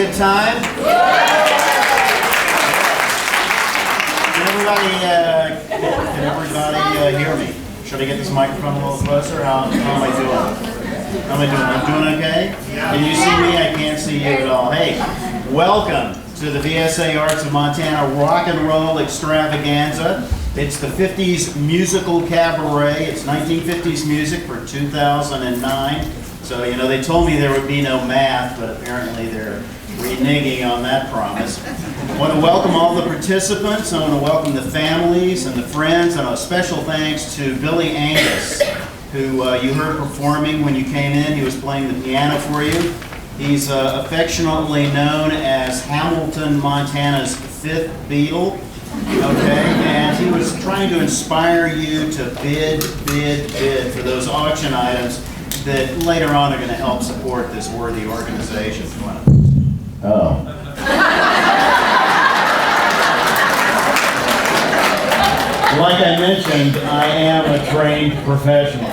good time? Can everybody hear me? Should I get this microphone a little closer? How am I doing? How am I doing? I'm doing okay? Can you see me? I can't see you at all. Hey, welcome to the VSA Arts of Montana Rock and Roll Extravaganza. It's the 50s musical cabaret. It's 1950s music for 2009. So, you know, they told me there would be no math, but apparently they're reneging on that promise. I want to welcome all the participants. I want to welcome the families and the friends, and a special thanks to Billy Angus, who you heard performing when you came in. He was playing the piano for you. He's affectionately known as Hamilton, Montana's fifth Beatle. Okay, and he was trying to inspire you to bid for those auction items that later on are going to help support this worthy organization. Oh. Like I mentioned, I am a trained professional.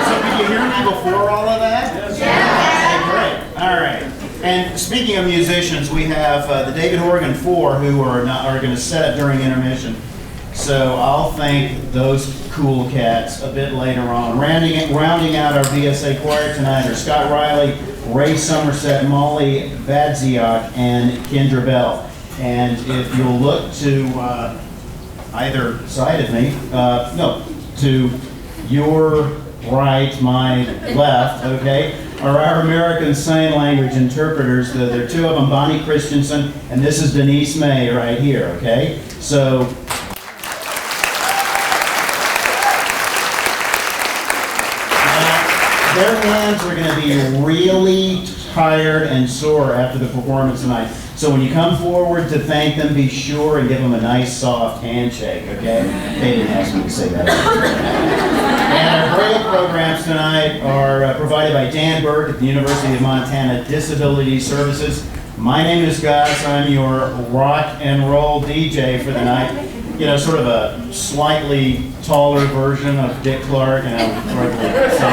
So could you hear me before all of that? Yeah. Okay, great. All right. And speaking of musicians, we have the David Horgan Four, who are going to set up during intermission. So I'll thank those cool cats a bit later on. Rounding out our VSA choir tonight are Scott Riley, Ray Somerset, Molly Badziak, and Kendra Bell. And if you'll look to either side of me, to your right, my left, okay, are our American Sign Language interpreters. There are two of them, Bonnie Christensen, and this is Denise May right here, okay? So, their hands are going to be really tired and sore after the performance tonight. So when you come forward to thank them, be sure and give them a nice soft handshake, okay? They didn't ask me to say that. And our great programs tonight are provided by Dan Burke at the University of Montana Disability Services. My name is Gus. I'm your rock and roll DJ for the night. You know, sort of a slightly taller version of Dick Clark, and I would probably say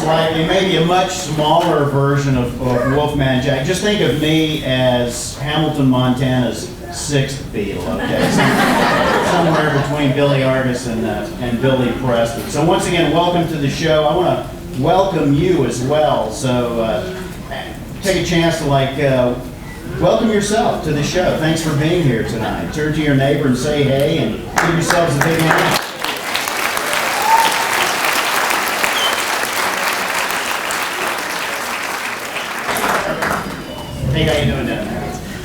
slightly, maybe a much smaller version of Wolfman Jack. Just think of me as Hamilton, Montana's sixth Beatle, okay? Somewhere between Billy Argus and Billy Preston. So once again, welcome to the show. I want to welcome you as well. So take a chance to welcome yourself to the show. Thanks for being here tonight. Turn to your neighbor and say hey, and give yourselves a big hand. Hey, how you doing down there?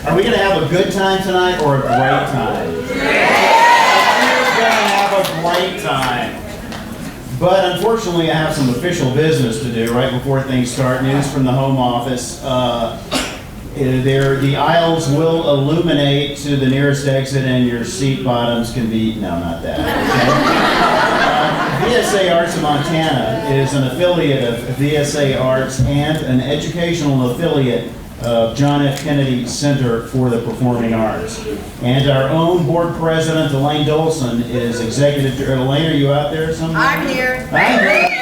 Are we going to have a good time tonight or a great time? We're going to have a great time. But unfortunately, I have some official business to do right before things start. News from the home office. The aisles will illuminate to the nearest exit, and your seat bottoms can be, no, not that, okay? VSA Arts of Montana is an affiliate of VSA Arts and an educational affiliate of John F. Kennedy Center for the Performing Arts. And our own board president, Elaine Dolson, is executive director. Elaine, are you out there somewhere? I'm here. Elaine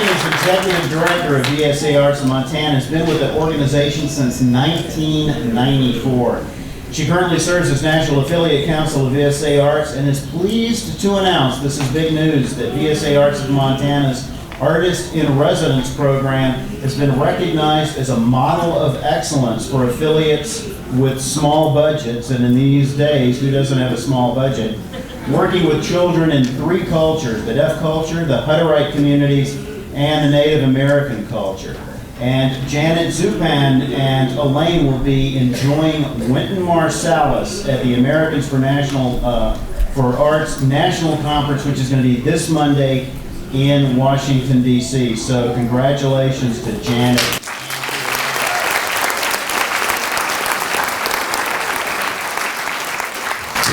is executive director of VSA Arts of Montana. Has been with the organization since 1994. She currently serves as National Affiliate Council of VSA Arts and is pleased to announce, this is big news, that VSA Arts of Montana's Artist in Residence program has been recognized as a model of excellence for affiliates with small budgets. And in these days, who doesn't have a small budget? Working with children in three cultures, the deaf culture, the Hutterite communities, and the Native American culture. And Janet Zupan and Elaine will be enjoying Wynton Marsalis at the Americans for Arts National Conference, which is going to be this Monday in Washington, D.C. So congratulations to Janet.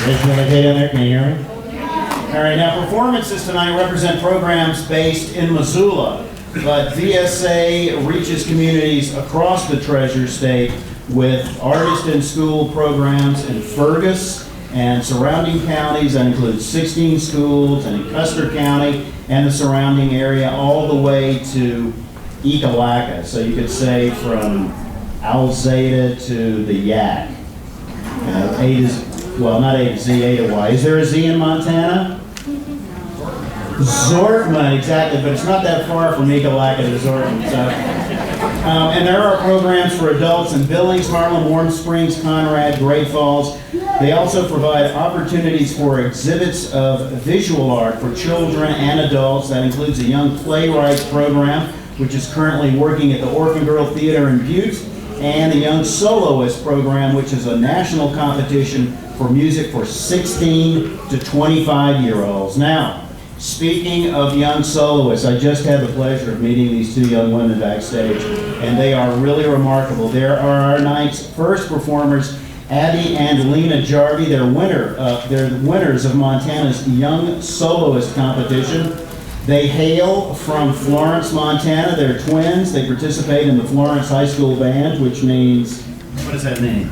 You guys doing okay down there? Can you hear me? All right, now performances tonight represent programs based in Missoula, but VSA reaches communities across the Treasure State with artist in school programs in Fergus and surrounding counties. That includes 16 schools, and in Custer County and the surrounding area, all the way to Ekalaka. So you could say from Alzada to the Yak. A to Z, well, not A to Z, A to Y. Is there a Z in Montana? Zortman, exactly, but it's not that far from Ekalaka to Zortman. So. And there are programs for adults in Billings, Harlem, Warm Springs, Conrad, Great Falls. They also provide opportunities for exhibits of visual art for children and adults. That includes a young playwrights program, which is currently working at the Orphan Girl Theater in Butte, and a young soloist program, which is a national competition for music for 16 to 25-year-olds. Now, speaking of young soloists, I just had the pleasure of meeting these two young women backstage, and they are really remarkable. There are our night's first performers, Abby and Lena Jarvie. They're the winners of Montana's Young Soloist Competition. They hail from Florence, Montana. They're twins. They participate in the Florence High School Band, which means, what does that mean?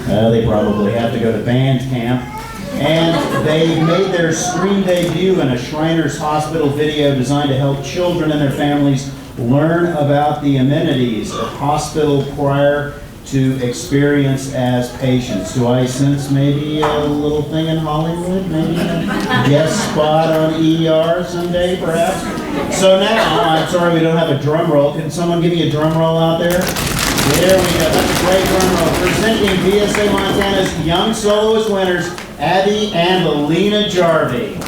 They probably have to go to band camp. And they made their screen debut in a Shriners Hospital video designed to help children and their families learn about the amenities of hospital prior to experience as patients. Do I sense maybe a little thing in Hollywood? Maybe a guest spot on ER someday, perhaps? So now, I'm sorry we don't have a drum roll. Can someone give me a drum roll out there? There we go. That's a great drum roll. Presenting VSA Montana's Young Soloist winners, Abby and Lena Jarvie.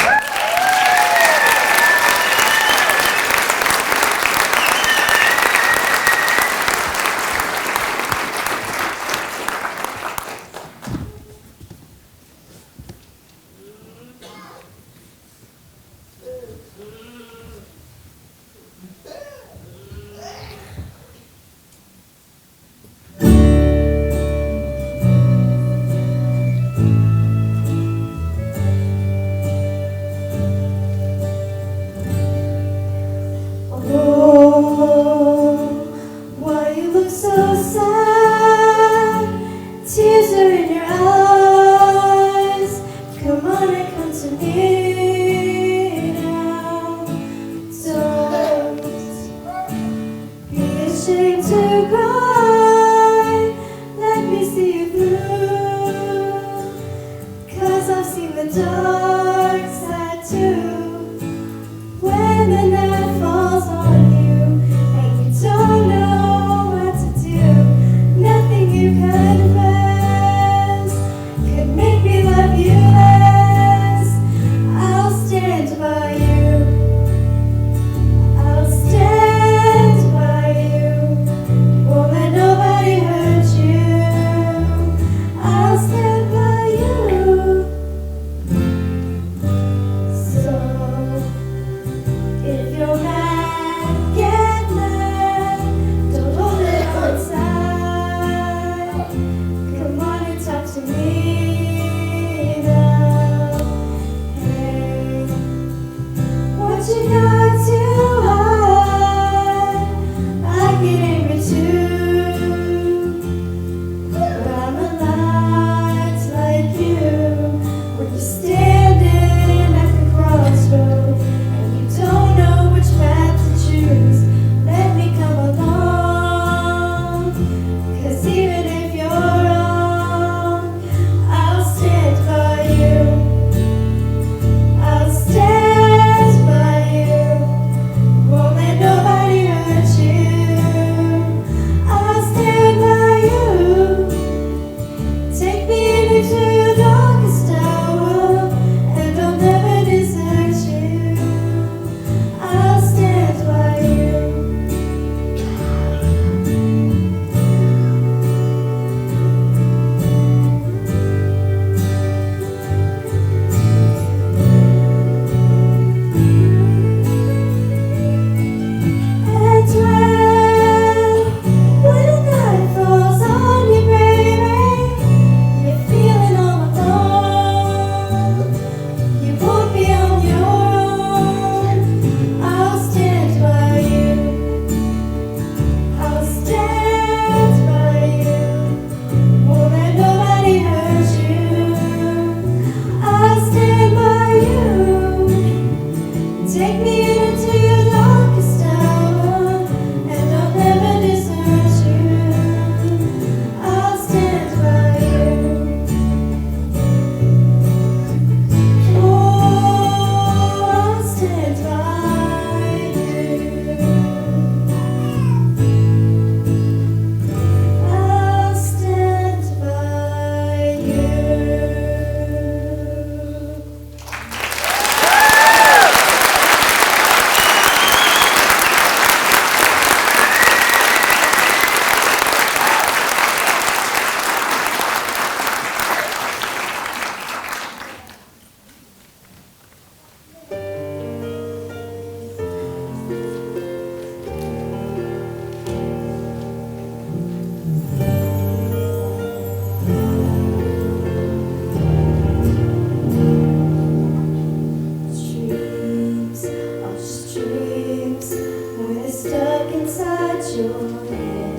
you're here.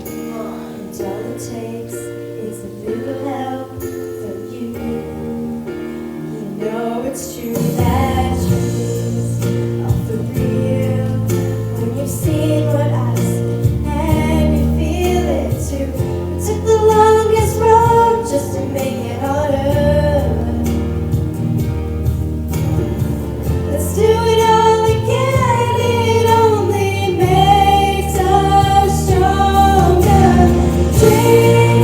And all it takes is a little help from you. You know it's true that dreams are for real. When you've seen what I see and you feel it too. We took the longest road just to make it harder. Let's do it all again. It only makes us stronger. Dream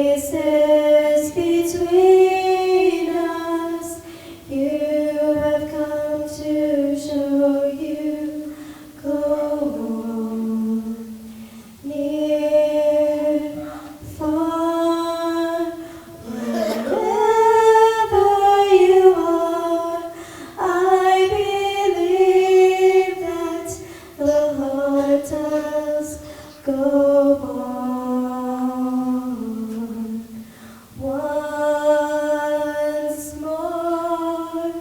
spaces between us. You have come to show you go on. Near, far, wherever you are, I believe that the heart does go on. Once more,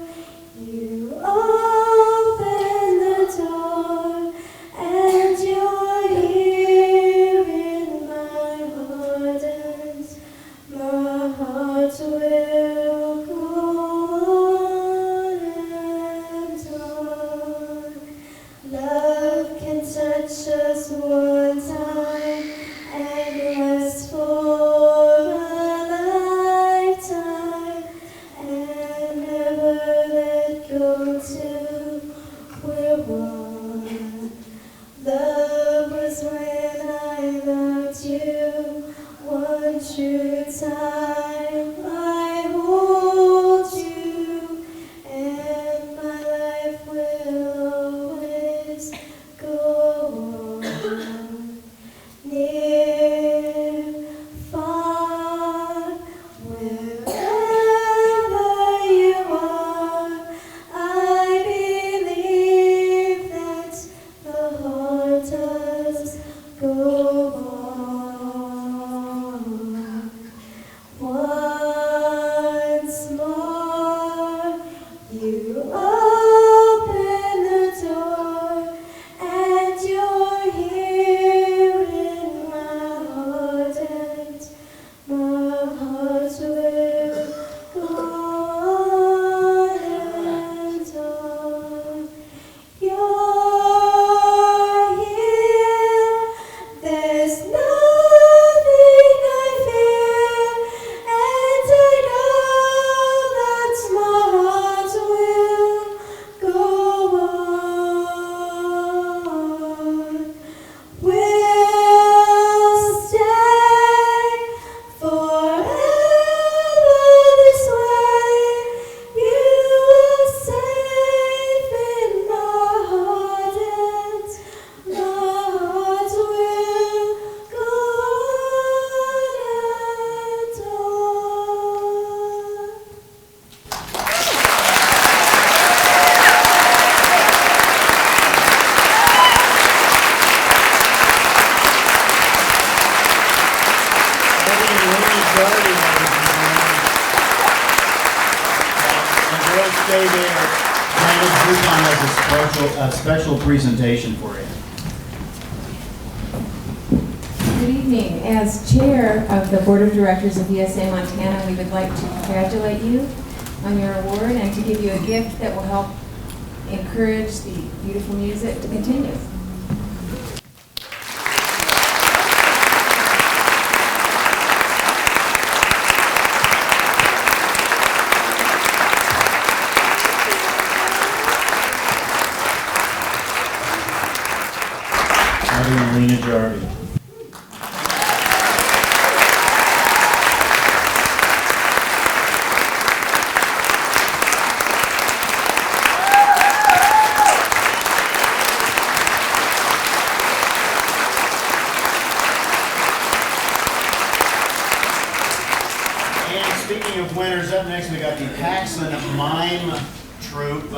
you open the door, and you're here in my heart, and my heart will go on and on. Love can touch us one time and last for a lifetime, and never let go till we're one. Love was when I loved you one true time. I hold you, and my life will always go on. Near, far, wherever you are, I believe that the heart does go on. Once more, you open the door, and you're here in my heart, and my heart will go on and on. You're here, there's nothing I fear, and I know that my heart will go on. We'll stay forever this way. You are safe in my heart, and my heart will go on and on. And girls, stay there. Brandon Groupon has a special presentation for you. Good evening. As chair of the Board of Directors of USA Montana, we would like to congratulate you on your award and to give you a gift that will help encourage the beautiful music to continue. Marty and Lena Jardy. And speaking of winners, up next we got the Paxton Mime Troupe.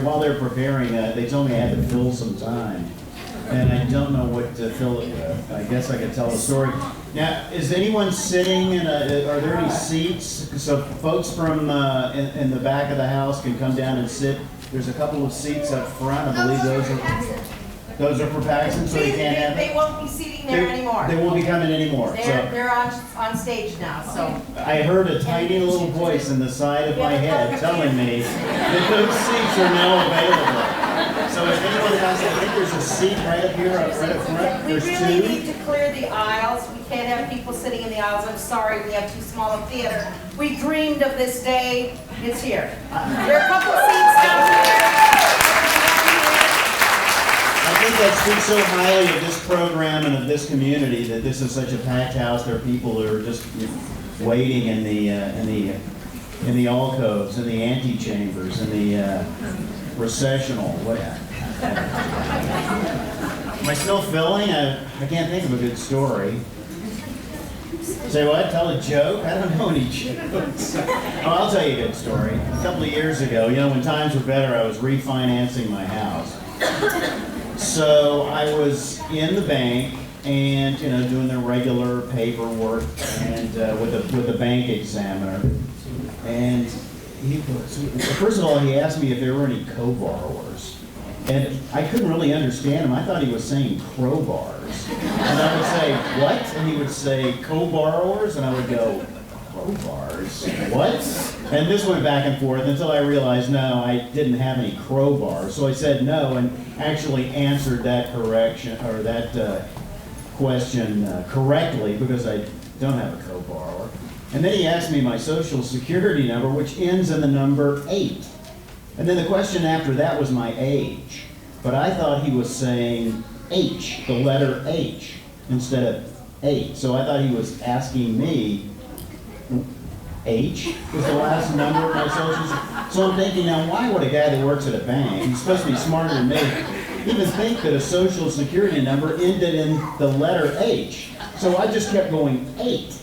While they're preparing, they told me I had to fill some time. And I don't know what to fill it with. I guess I could tell a story. Now, is anyone sitting in are there any seats? So folks from in the back of the house can come down and sit. There's a couple of seats up front. I believe those are for Paxton, so you can't have They won't be seating there anymore. They won't be coming anymore. They're on stage now, so. I heard a tiny little voice in the side of my head telling me that those seats are now available. So if anyone has, I think there's a seat right up here, right up front. We There's really two. need to clear the aisles. We can't have people sitting in the aisles. I'm sorry, we have too small a theater. We dreamed of this day. It's here. There are a couple of seats down here. I think that speaks so highly of this program and of this community that this is such a packed house. There are people who are just waiting in the alcoves, in the antechambers, in the recessional. Am I still filling? I can't think of a good story. Say what? Tell a joke? I don't know any jokes. Oh, I'll tell you a good story. A couple of years ago, when times were better, I was refinancing my house. So I was in the bank and, doing the regular paperwork and with the bank examiner. And first of all, he asked me if there were any co-borrowers. And I couldn't really understand him. I thought he was saying crowbars. And I would say, what? And he would say, co-borrowers? And I would go, crowbars? What? And this went back and forth until I realized, no, I didn't have any crowbars. So I said no and actually answered that question correctly because I don't have a co-borrower. And then he asked me my social security number, which ends in the number 8. And then the question after that was my age. But I thought he was saying H, the letter H, instead of 8. So I thought he was asking me, H is the last number of my social security. So I'm thinking, now why would a guy that works at a bank, he's supposed to be smarter than me, even think that a social security number ended in the letter H? So I just kept going 8.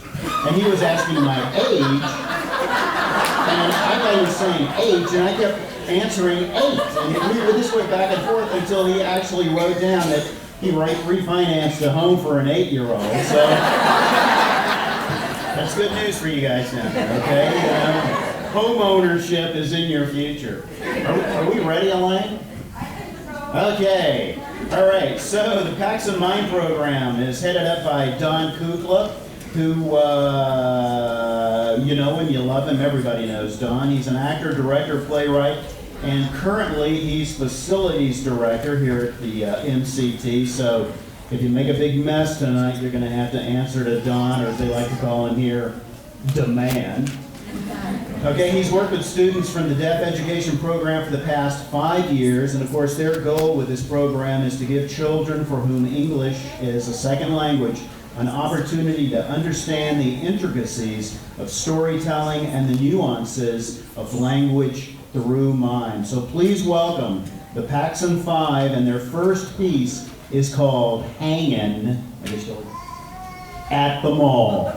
And he was asking my age, and I thought he was saying H, and I kept answering 8. And this went back and forth until he actually wrote down that he refinanced a home for an 8-year-old. So that's good news for you guys now, okay? Home ownership is in your future. Are we ready, Elaine? Okay. All right. So the Packs and Mind program is headed up by Don Kukla, who, you know him, you love him, everybody knows Don. He's an actor, director, playwright, and currently he's facilities director here at the MCT. So if you make a big mess tonight, you're going to have to answer to Don, or as they like to call him here, Demand. Okay, he's worked with students from the Deaf Education Program for the past 5 years, and of course their goal with this program is to give children for whom English is a second language an opportunity to understand the intricacies of storytelling and the nuances of language through mime. So please welcome the Paxson 5, and their first piece is called Hangin' at the Mall.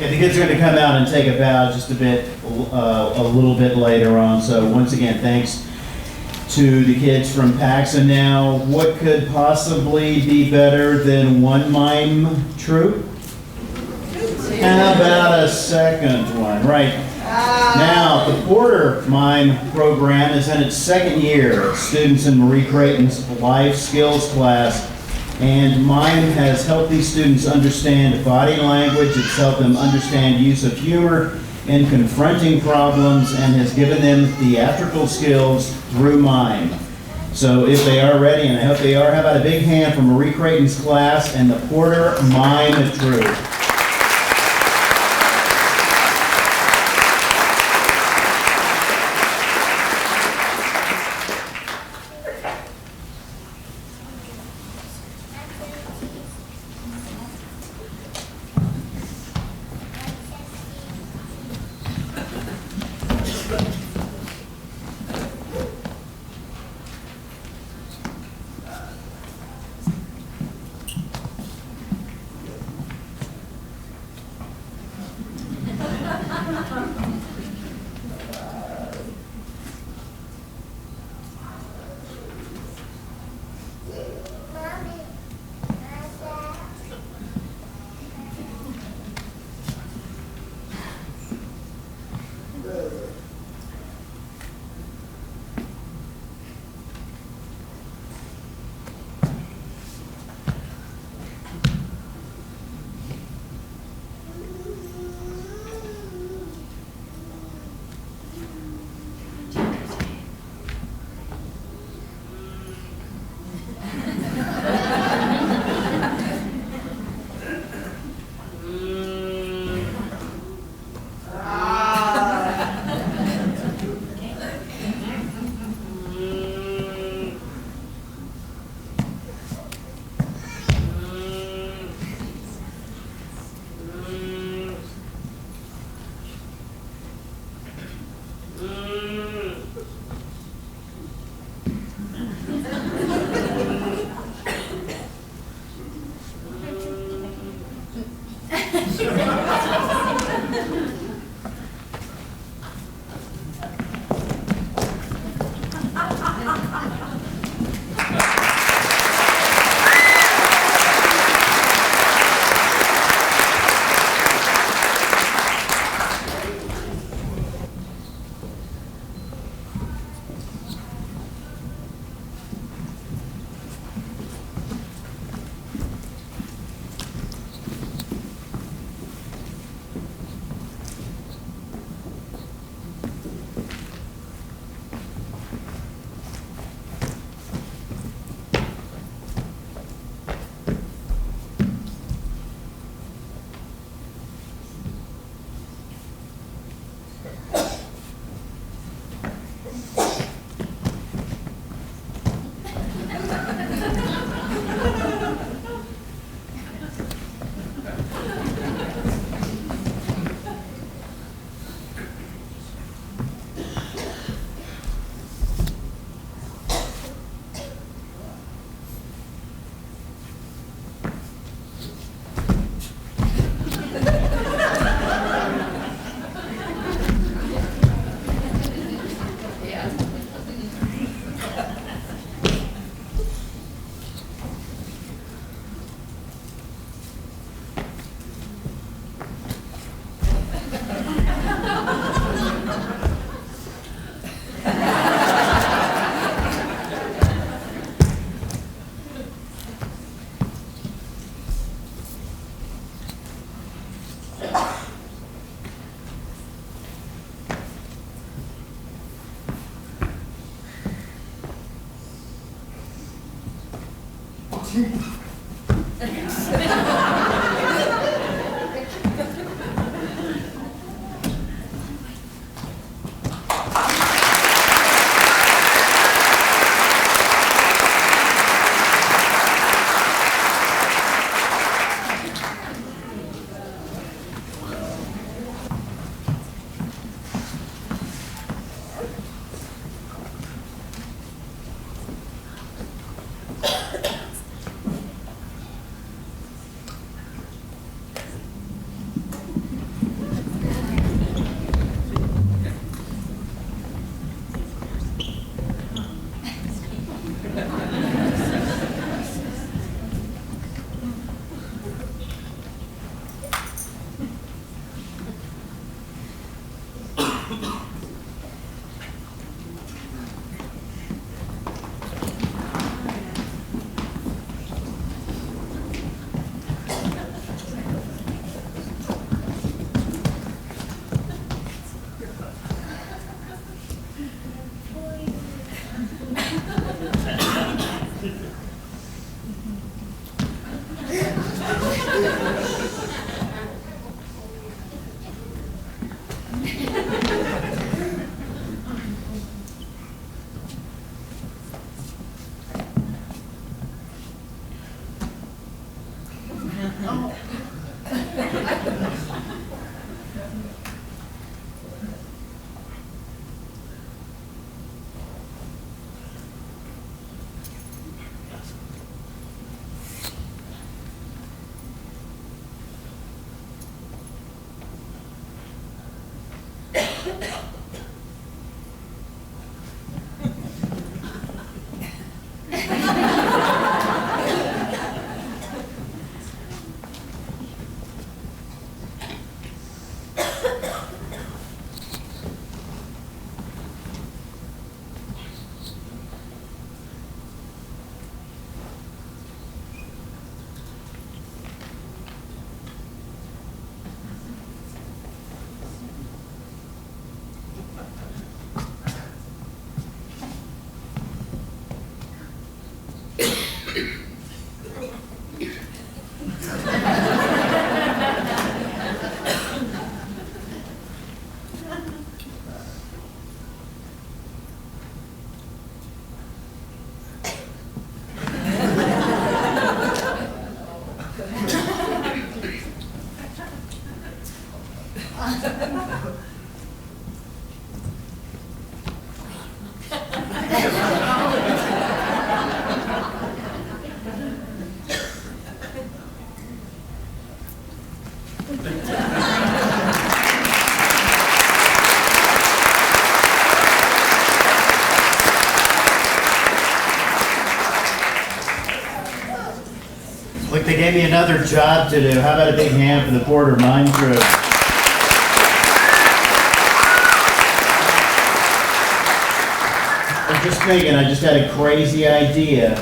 Okay, the kids are going to come out and take a bow just a little bit later on. So once again, thanks to the kids from Paxa. Now, what could possibly be better than one mime troupe? How about a second one? Right. Now, the Porter Mime program is in its second year. Students in Marie Creighton's life skills class. And mime has helped these students understand body language. It's helped them understand use of humor in confronting problems and has given them theatrical skills through mime. So if they are ready, and I hope they are, how about a big hand for Marie Creighton's class and the Porter Mime Troupe. Look, they gave me another job to do. How about a big hand for the Porter Mine Crew? I'm just thinking, I just had a crazy idea.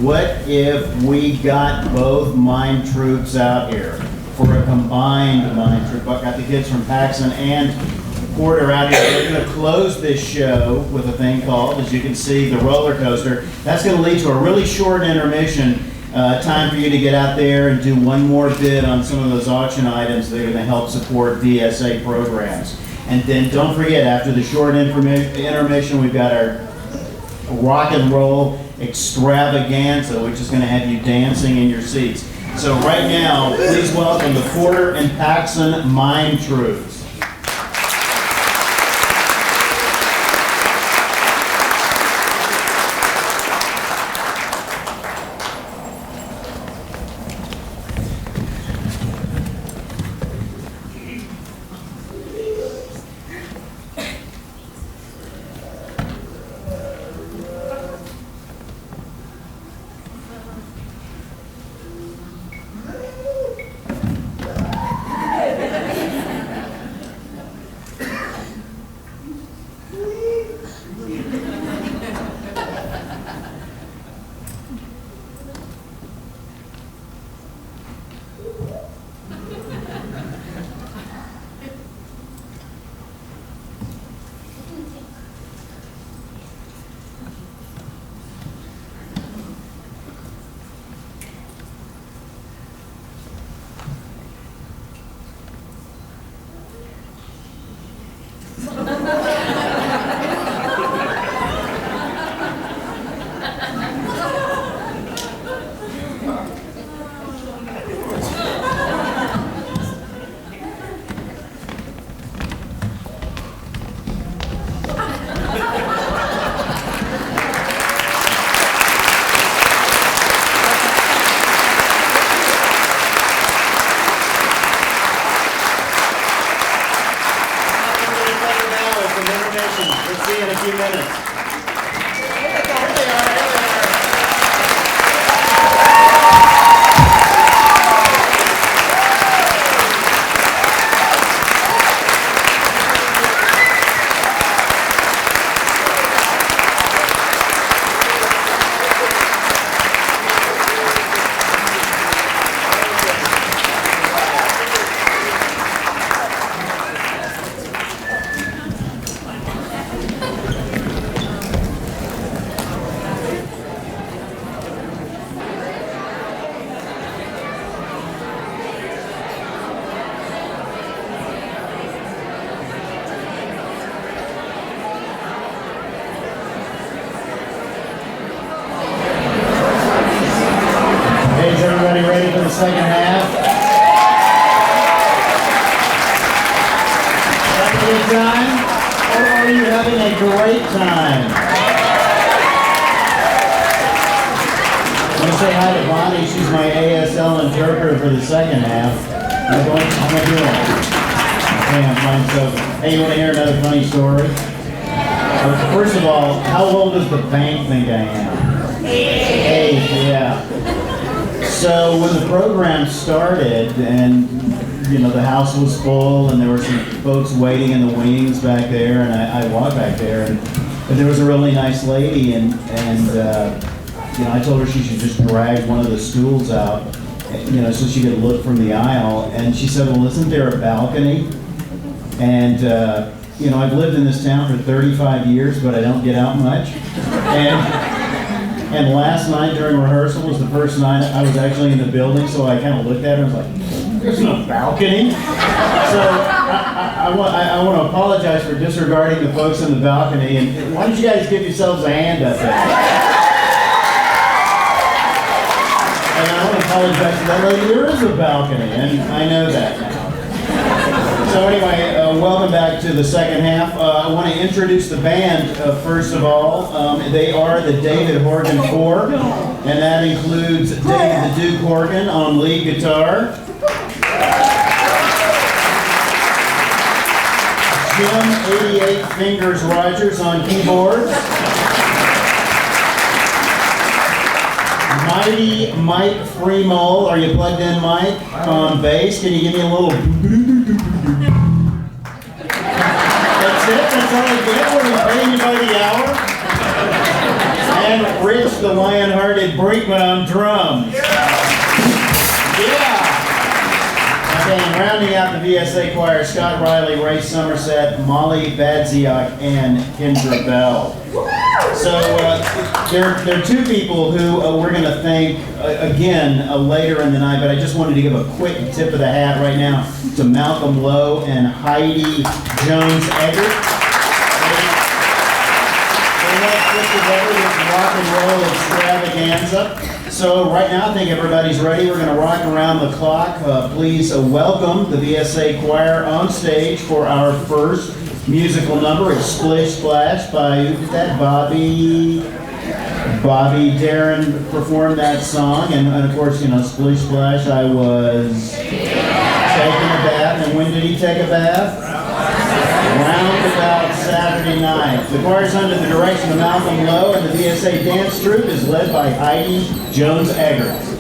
What if we got both mine troops out here? for a combined mime troupe. I've got the kids from Paxson and Porter out here. They're going to close this show with a thing called, as you can see, the roller coaster. That's going to lead to a really short intermission, time for you to get out there and do one more bid on some of those auction items that are going to help support VSA programs. And then don't forget, after the short intermission, we've got our rock and roll extravaganza, which is going to have you dancing in your seats. So right now, please welcome the Porter and Paxson Mime Troupes. Second half. Having a good time? Or are you having a great time? I want to say hi to Bonnie. She's my ASL interpreter for the second half. How am I doing? Okay, I'm fine. So, hey, you want to hear another funny story? First of all, how old does the bank think I am? 8, yeah. So when the program started, and the house was full, and there were some folks waiting in the wings back there, and I walked back there, and there was a really nice lady, and I told her she should just drag one of the stools out, so she could look from the aisle, and she said, well, isn't there a balcony? And I've lived in this town for 35 years, but I don't get out much, and last night during rehearsal was the first night I was actually in the building, so I kind of looked at her and was like, there's no balcony. So I want to apologize for disregarding the folks in the balcony, and why don't you guys give yourselves a hand up there? And I want to apologize to that lady. There is a balcony, and I know that now. So anyway, welcome back to the second half. I want to introduce the band first of all. They are the David Horgan Four, and that includes David the Duke Horgan on lead guitar, Jim 88 Fingers Rogers on keyboards, Mighty Mike Freemole, are you plugged in, Mike, on bass? Can you give me a little... That's it? That's all I get? What, are we paying you by the hour? And Rich the Lion-Hearted Brinkman on drums. Yeah! Okay, and rounding out the VSA choir, Scott Riley, Ray Somerset, Molly Badziak, and Kendra Bell. So there are two people who we're going to thank again later in the night, but I just wanted to give a quick tip of the hat right now to Malcolm Lowe and Heidi Jones-Eggert. They put together this rock and roll extravaganza. So right now, I think everybody's ready. We're going to rock around the clock. Please welcome the VSA choir on stage for our first musical number. It's Splish Splash by, who did that? Bobby Darin performed that song. And of course, you know, Splish Splash, I was taking a bath. And when did he take a bath? Roundabout Saturday night. The choir is under the direction of Malcolm Lowe, and the VSA dance troupe is led by Heidi Jones-Eggert.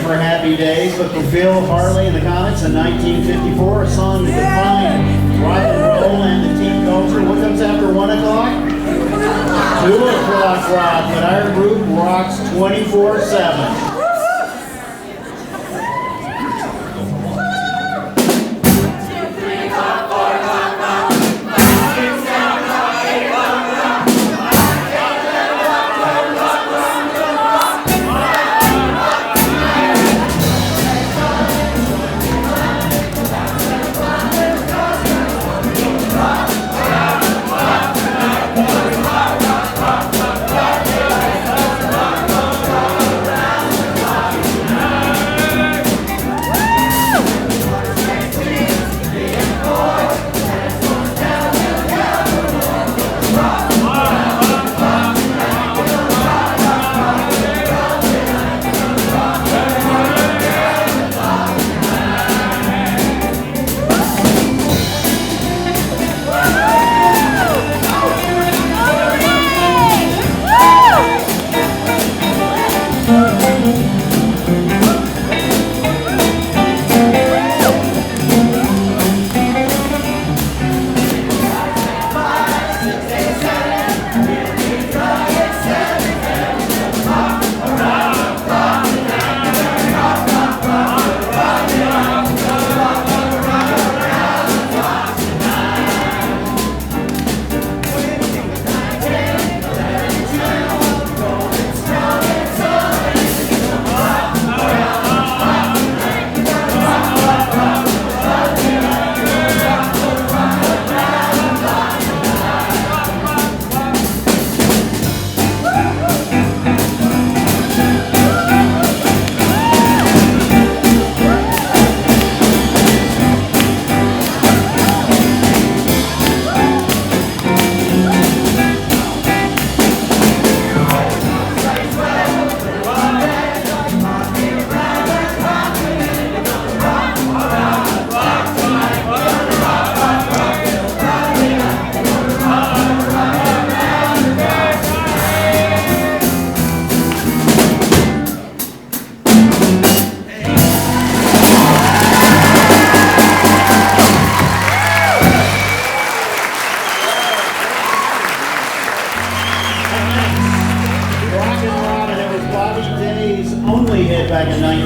For Happy Days, but for Bill Harley in the Comets in 1954, a song that defined rock and roll and the teen culture. What comes after 1 o'clock? 2 o'clock rock, but our group rocks 24/7.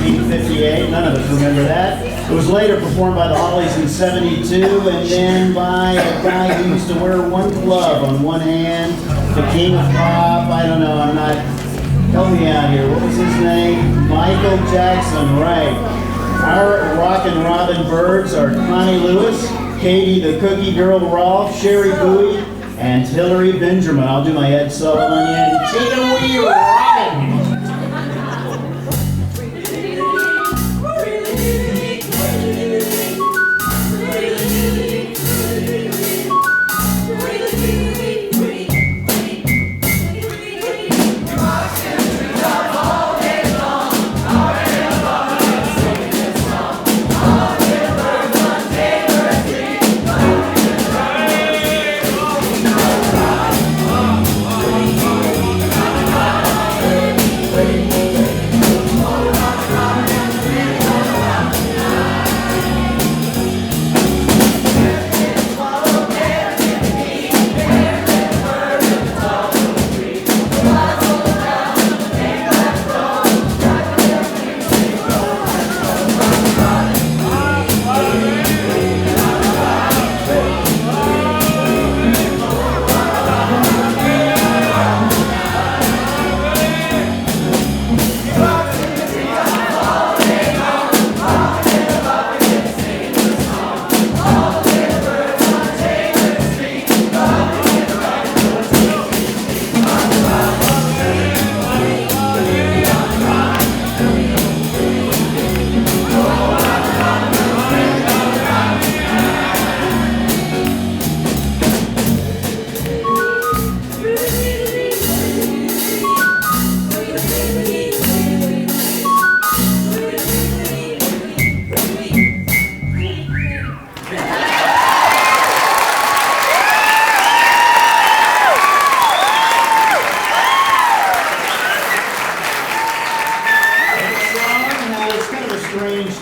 1958. None of us remember that. It was later performed by the Hollies in 72, and then by a guy who used to wear one glove on one hand, the king of pop. I don't know, I'm not, help me out here. What was his name? Michael Jackson, right. Our Rockin' Robin Birds are Connie Lewis, Katie the Cookie Girl Rolfe, Sherry Bowie, and Hillary Benjamin. I'll do my Ed Sullivan and take it away, Robin.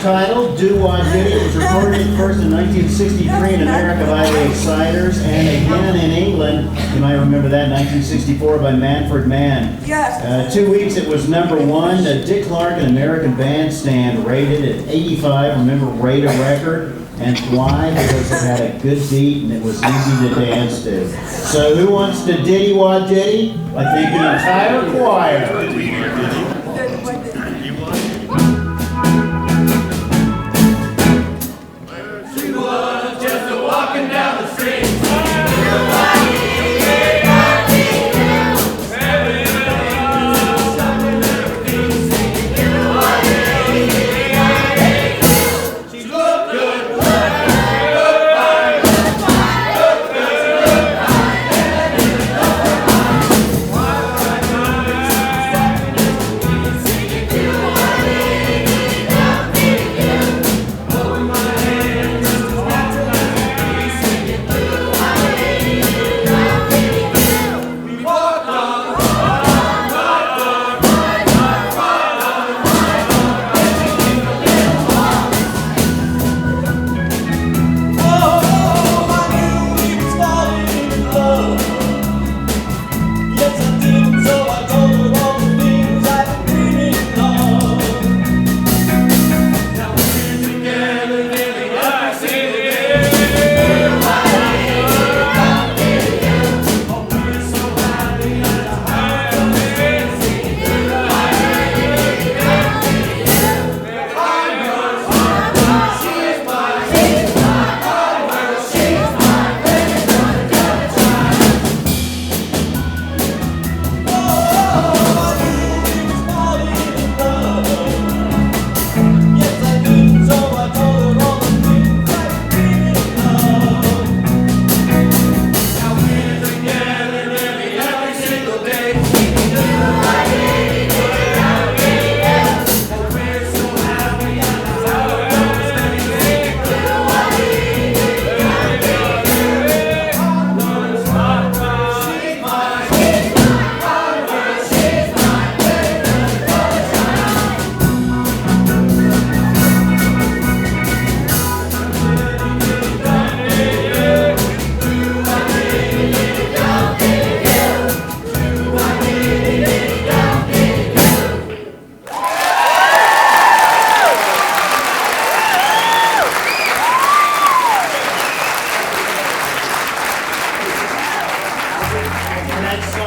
Title, Do Wah Diddy. It was recorded first in 1963 in America by the Exciters, and again in England, you might remember that, 1964 by Manfred Mann. Yes. 2 weeks it was #1. Dick Clark and American Bandstand rated at 85. Remember, rate a record. And why? Because it had a good beat and it was easy to dance to. So who wants to Diddy Wah Diddy? I think the entire choir.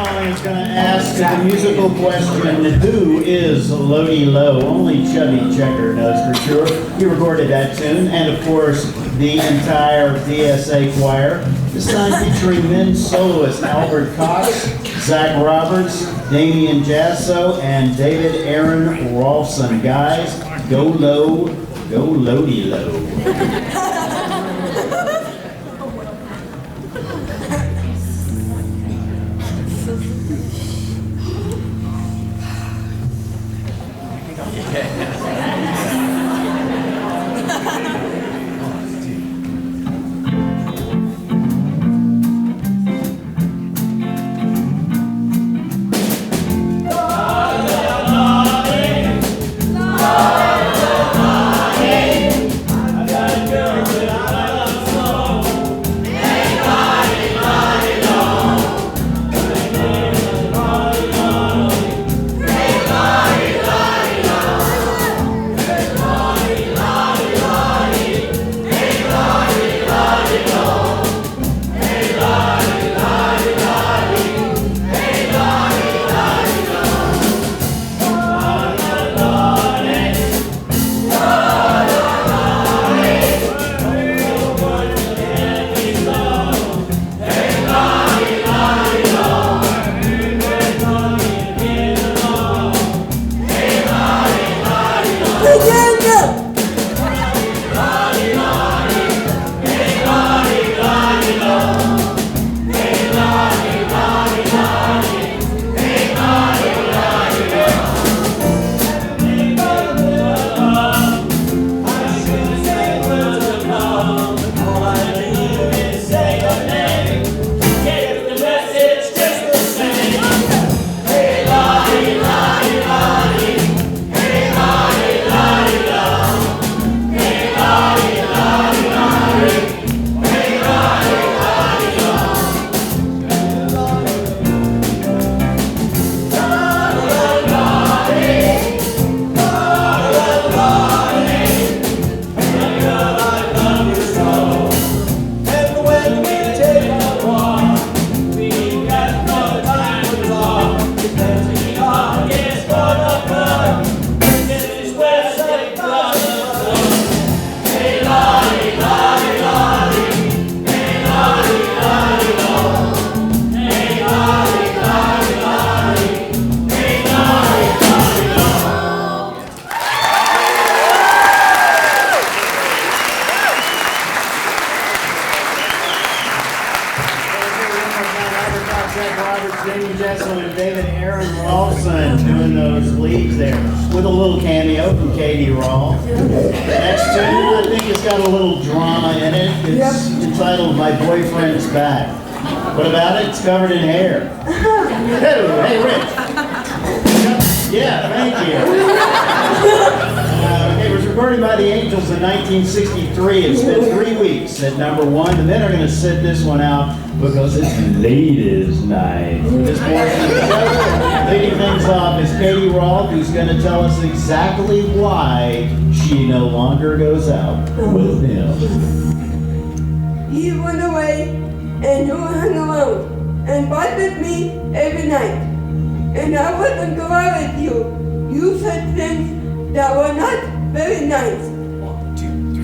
song is going to ask the musical question, who is Lodi Low? Only Chubby Checker knows for sure. He recorded that tune, and of course, the entire DSA choir. This time featuring men soloists Albert Cox, Zach Roberts, Damian Jasso, and David Aaron Rolfson. Guys, go low, go Lodi Low. Damian Jasso and David Aaron Rolfson doing those leads there with a little cameo from Katie Rawl. Next tune, I think it's got a little drama in it. It's entitled My Boyfriend's Back. What about it? It's covered in hair. Hey, Rich. Yeah, thank you. It was recorded by the Angels in 1963. It's been 3 weeks at number 1. The men are going to sit this one out because it's ladies' night. This portion of the show, leading things off is Katie Rawl, who's going to tell us exactly why she no longer goes out with him. He went away and you hung around and bothered me every night. And I wouldn't go out with you. You said things that were not very nice. 1, 2, 3.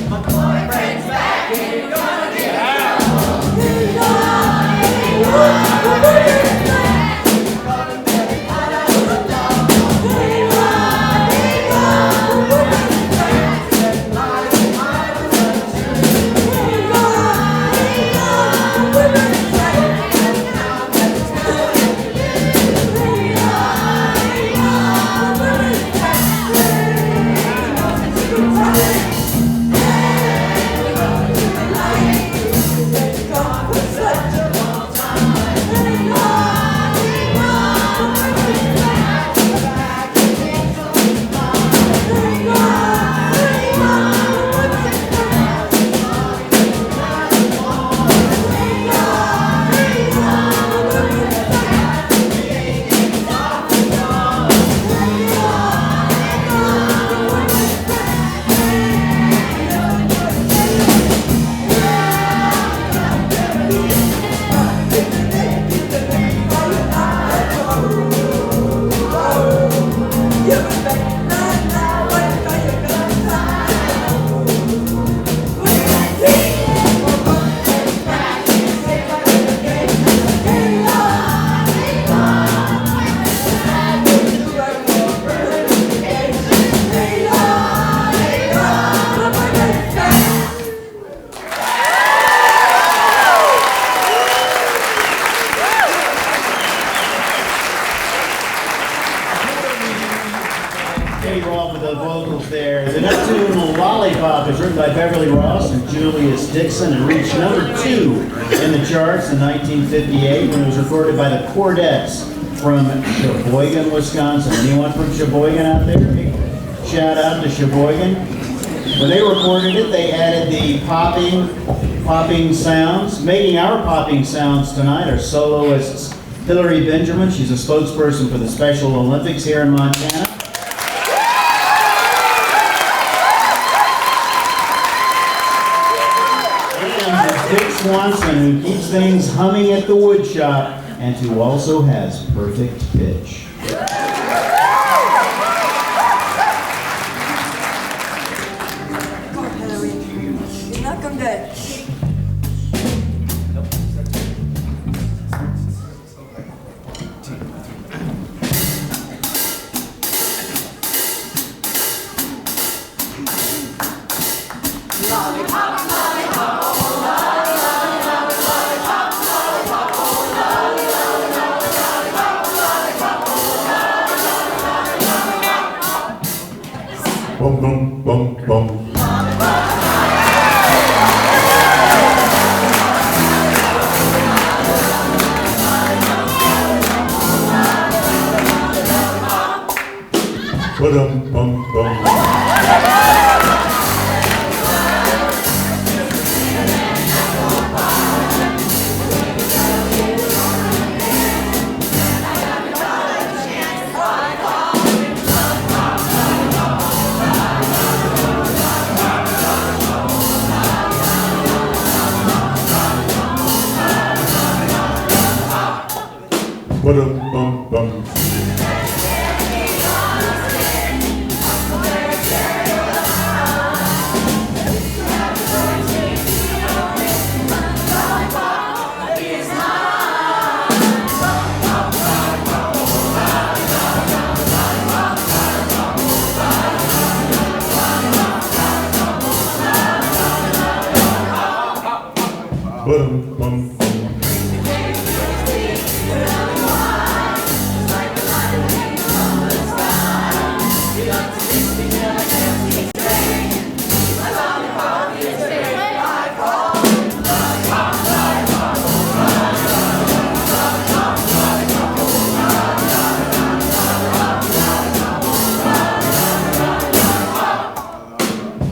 My boyfriend's back and you're gonna get out. My boyfriend's back. You're gonna get it out of the dark. Lollipop is written by Beverly Ross and Julius Dixon and reached number 2 in the charts in 1958 when it was recorded by the Chordettes from Sheboygan, Wisconsin. Anyone from Sheboygan out there? Shout out to Sheboygan. When they recorded it, they added the popping sounds. Making our popping sounds tonight are soloists Hillary Benjamin. She's a spokesperson for the Special Olympics here in Montana. And Dick Swanson, who keeps things humming at the wood shop and who also has perfect pitch. You're not come back. Bum bum bum bum. Ba-dum bum bum. Ba-dum bum bum. Ba-dum bum bum.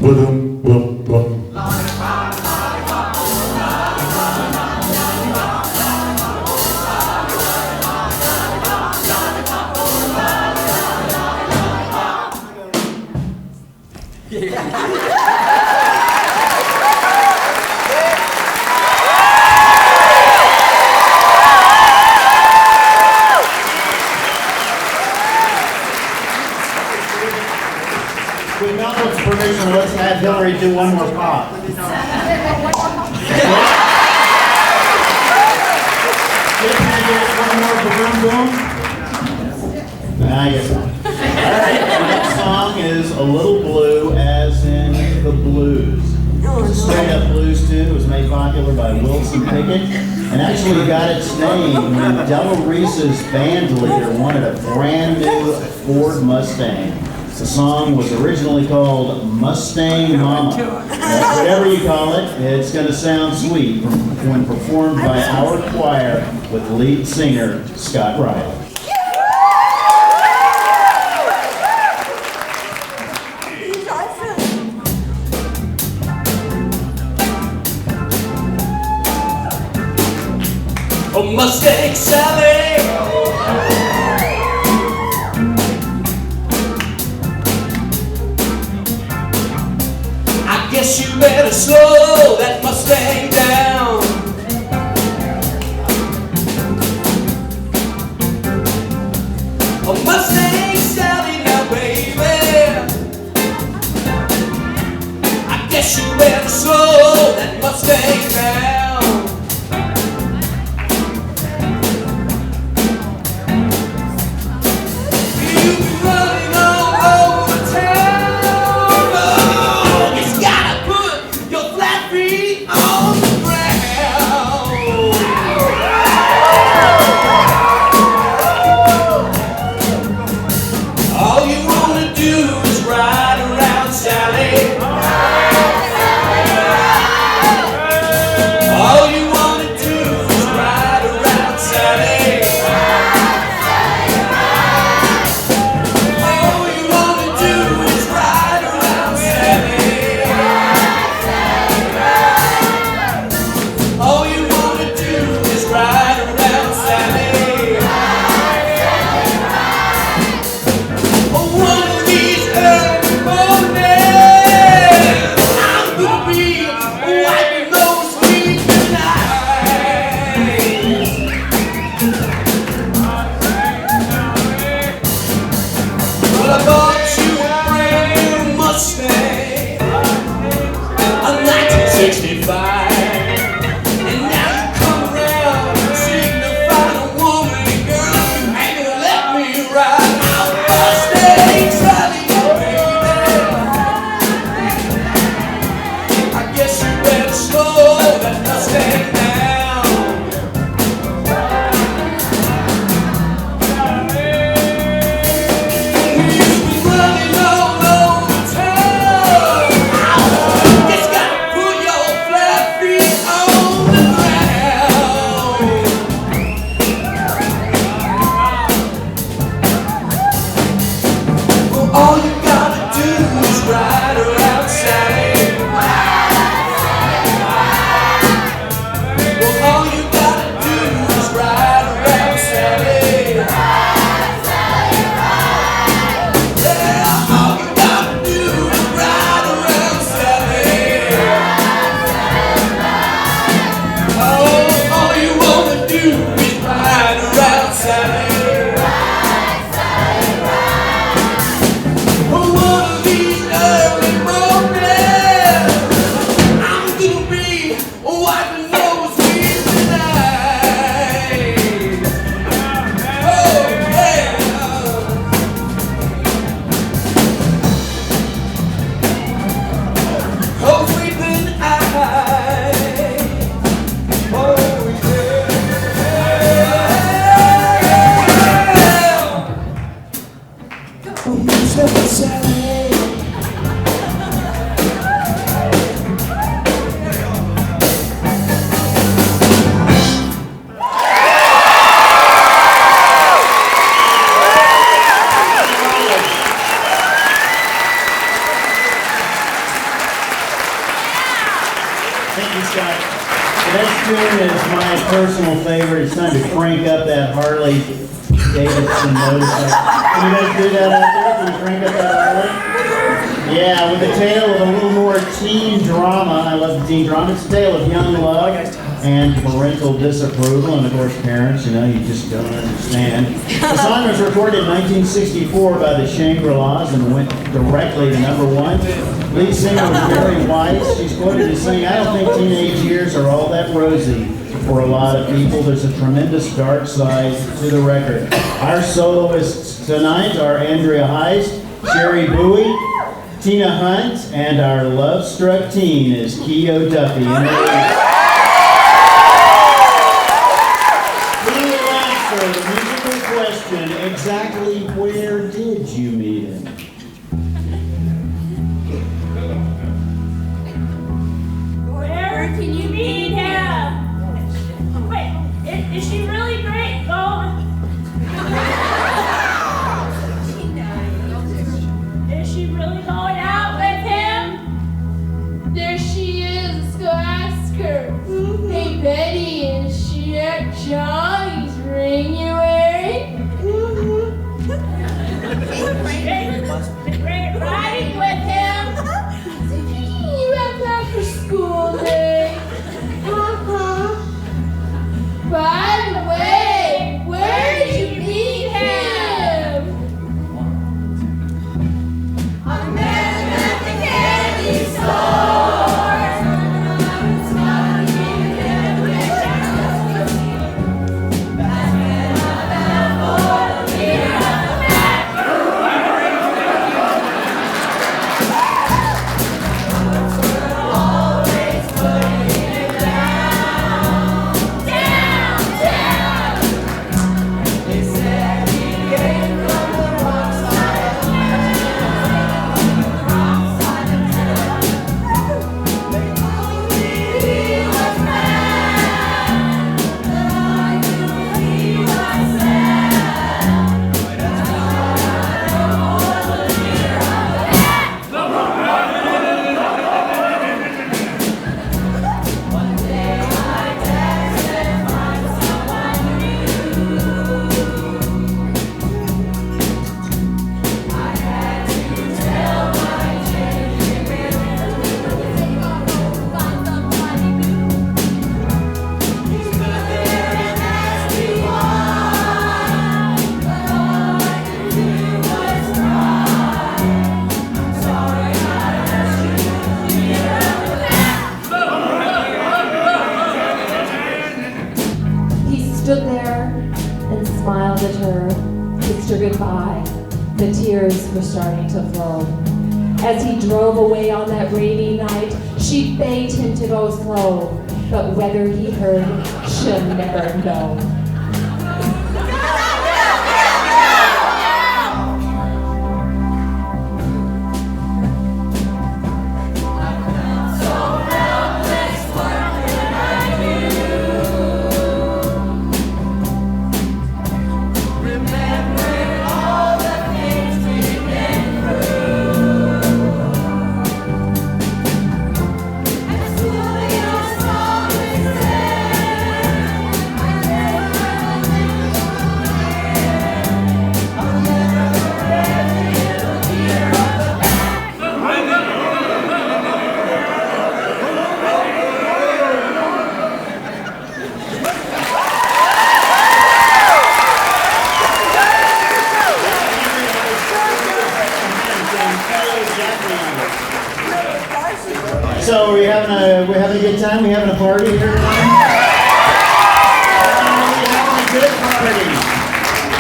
Ba-dum bum bum. With Melvin's permission, let's have Hillary do one more pop. Skip, can I get one more boom boom? Yes. All right, the next song is A Little Blue, as in the blues. It's a straight-up blues tune. It was made popular by Wilson Pickett and actually got its name when Della Reese's band leader wanted a brand new Ford Mustang. The song was originally called Mustang Mama. Whatever you call it, it's going to sound sweet when performed by our choir with lead singer Scott Riley. He's awesome. Oh, Mustang Sally. I guess you better slow that Mustang down. Oh, Mustang Sally now, baby. I guess you better slow that Mustang down. All you wanna do is ride around Sally. personal favorite. It's time to crank up that Harley Davidson motorcycle. Can you guys do that out there? Can you crank up that Harley? Yeah, with a tale of a little more teen drama. I love the teen drama. It's a tale of young love and parental disapproval. And of course, parents, you just don't understand. The song was recorded in 1964 by the Shangri-Las and went directly to #1. Lead singer was Mary Weiss. She's quoted as saying, "I don't think teenage years are all that rosy for a lot of people. There's a tremendous dark side to the record." Our soloists tonight are Andrea Heist, Sherry Bowie, Tina Hunt, and our love-struck teen is Keo Duffy. And we will answer the musical question, exactly where did you meet him? Where can you meet him? Wait, is she really great? Is she really going out with him? There she is, let's go ask her. Hey Betty, is she at Johnny's ring you wearing? Riding with him? You have that for school day. By the way, where did you meet him? I met him at the candy store. Stood there and smiled at her, kissed her goodbye. The tears were starting to flow. As he drove away on that rainy night, she begged him to go slow, but whether he heard, she'll never know. So we're having a good time? We having a party here tonight? We're having a good party.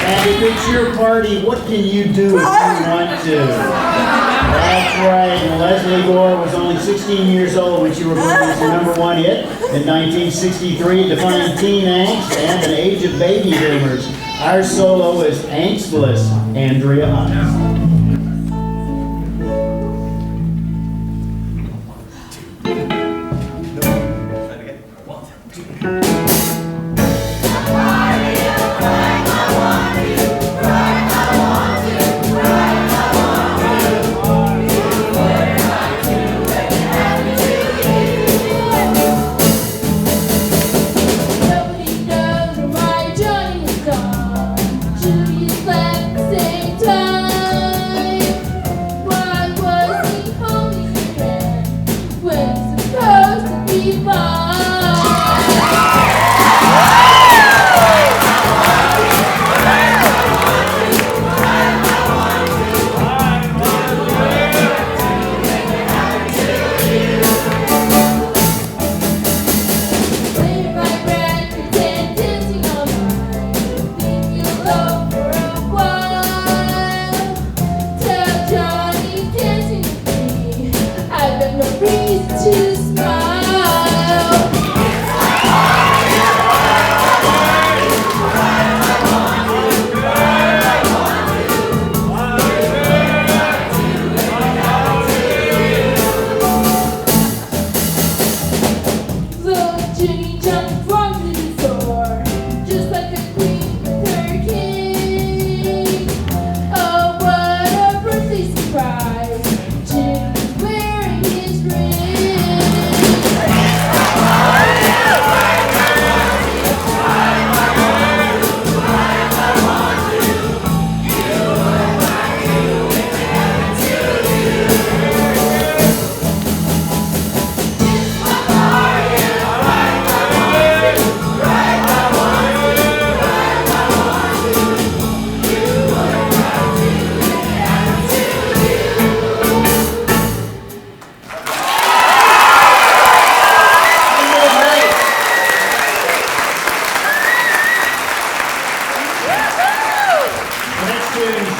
And if it's your party, what can you do if you want to? That's right. And Leslie Gore was only 16 years old when she recorded her #1 hit in 1963, defining teen angst and an age of baby boomers. Our solo is angstless Andrea Hunt. Nobody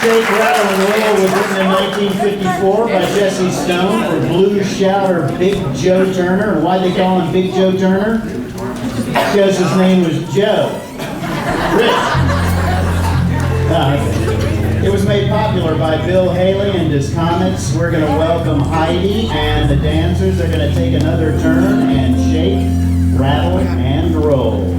Shake, Rattle, and Roll was written in 1954 by Jesse Stone for blues shouter Big Joe Turner. And why they call him Big Joe Turner? Because his name was Joe. Rich. It was made popular by Bill Haley and his Comets. We're going to welcome Heidi, and the dancers are going to take another turn and shake, rattle, and roll.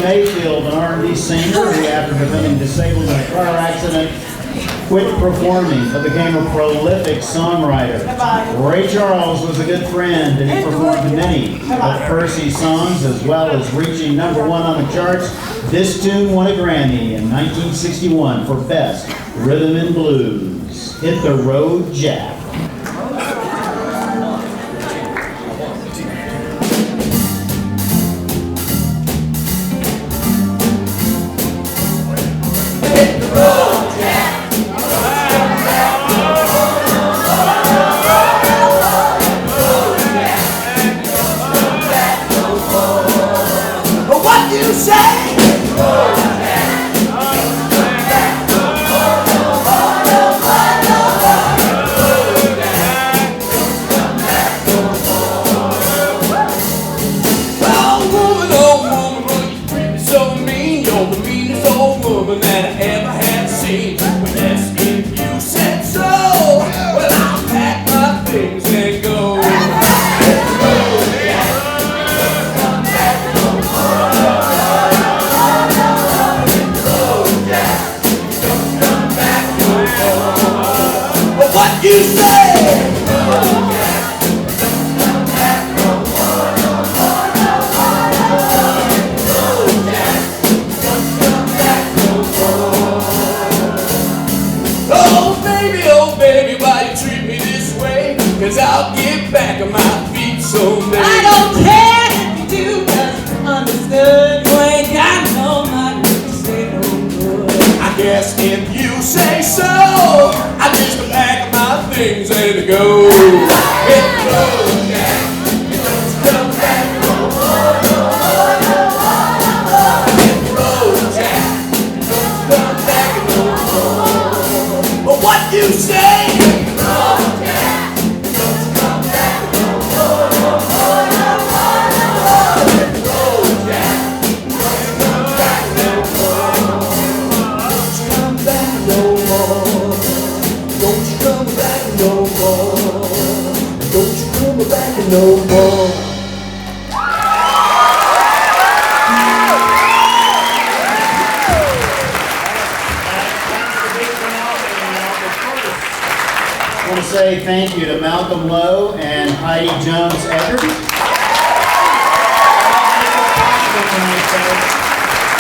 Mayfield, an R&B singer who, after becoming disabled in a car accident, quit performing but became a prolific songwriter. Ray Charles was a good friend and he performed many of Percy's songs, as well as reaching #1 on the charts. This tune won a Grammy in 1961 for Best Rhythm and Blues. Hit the Road, Jack. What no more. I want to say thank you to Malcolm Lowe and Heidi Jones Eckert.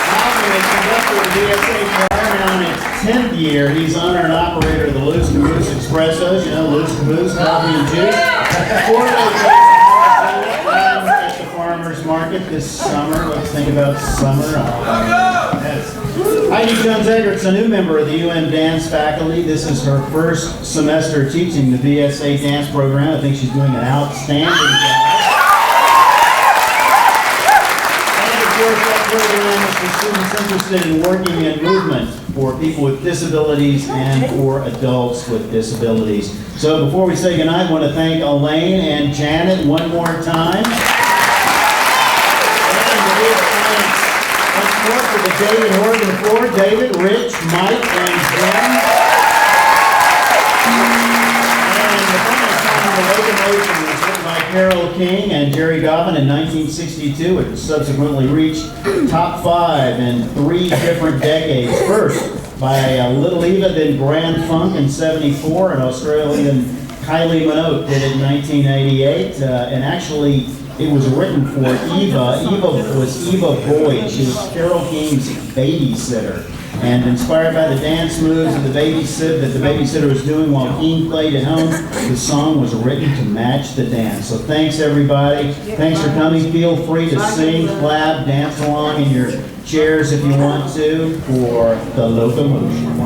Malcolm is conductor of the VSA choir now in its 10th year. He's owner and operator of the Lou's Caboose Expressos, you know, Lou's Caboose, coffee and juice. At the farmer's market this summer. Let's think about summer. Yes. Heidi Jones Eggert's a new member of the UM dance faculty. This is her first semester teaching the VSA dance program. I think she's doing an outstanding job. And of course, that program is for students interested in working in movement for people with disabilities and for adults with disabilities. So before we say goodnight, I want to thank Elaine and Janet one more time. Once more for the David Horgan floor, David, Rich, Mike, and Jim. And the final song on the locomotion was written by Carole King and Jerry Goffin in 1962. It subsequently reached top 5 in 3 different decades. First by Little Eva, then Grand Funk in '74, and Australian Kylie Minogue did it in 1988. And actually, it was written for Eva. Eva was Eva Boyd. She was Carole King's babysitter. And inspired by the dance moves that the babysitter was doing while King played at home, the song was written to match the dance. So thanks everybody. Thanks for coming. Feel free to sing, clap, dance along in your chairs if you want to for the locomotion.